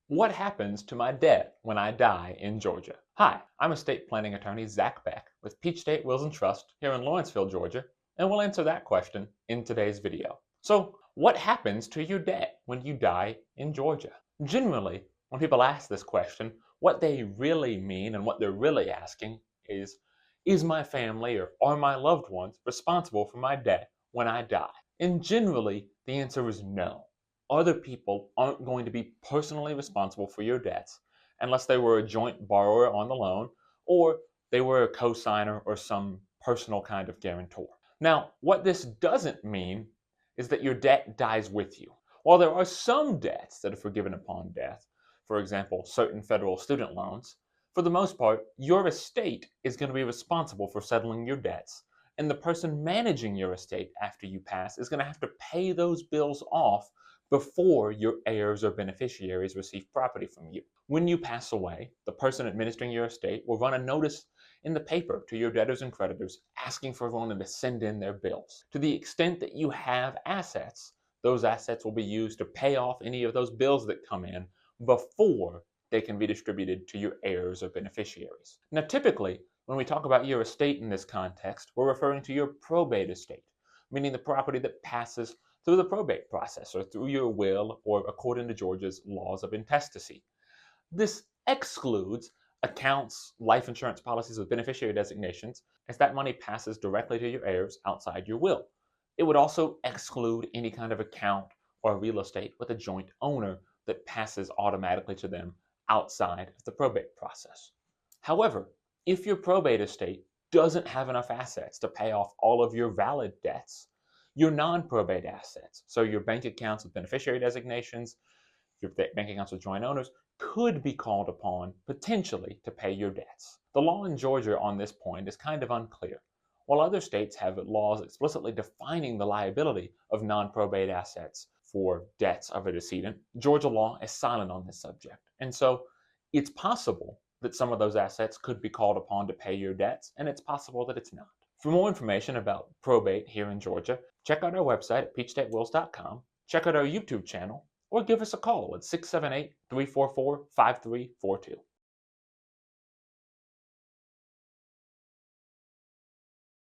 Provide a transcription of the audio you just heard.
What happens to my debt when I die in Georgia? Hi, I'm estate planning attorney Zack with Peach State Wills and Trust here in Lawrenceville, Georgia, and we'll answer that question in today's video. So, what happens to your debt when you die in Georgia? Generally, when people ask this question, what they really mean and what they're really asking is my family or are my loved ones responsible for my debt when I die? And generally, the answer is no. Other people aren't going to be personally responsible for your debts unless they were a joint borrower on the loan or they were a co-signer or some personal kind of guarantor. Now, what this doesn't mean is that your debt dies with you. While there are some debts that are forgiven upon death, for example, certain federal student loans, for the most part, your estate is going to be responsible for settling your debts, and the person managing your estate after you pass is going to have to pay those bills off before your heirs or beneficiaries receive property from you. When you pass away, the person administering your estate will run a notice in the paper to your debtors and creditors asking for everyone to send in their bills. To the extent that you have assets, those assets will be used to pay off any of those bills that come in before they can be distributed to your heirs or beneficiaries. Now, typically, when we talk about your estate in this context, we're referring to your probate estate, meaning the property that passes through the probate process or through your will or according to Georgia's laws of intestacy. This excludes accounts, life insurance policies with beneficiary designations, as that money passes directly to your heirs outside your will. It would also exclude any kind of account or real estate with a joint owner that passes automatically to them outside of the probate process. However, if your probate estate doesn't have enough assets to pay off all of your valid debts, your non-probate assets, so your bank accounts with beneficiary designations, your bank accounts with joint owners, could be called upon potentially to pay your debts. The law in Georgia on this point is kind of unclear. While other states have laws explicitly defining the liability of non-probate assets for debts of a decedent, Georgia law is silent on this subject. And so it's possible that some of those assets could be called upon to pay your debts, and it's possible that it's not. For more information about probate here in Georgia, check out our website at peachstatewills.com, check out our YouTube channel, or give us a call at 678-344-5342.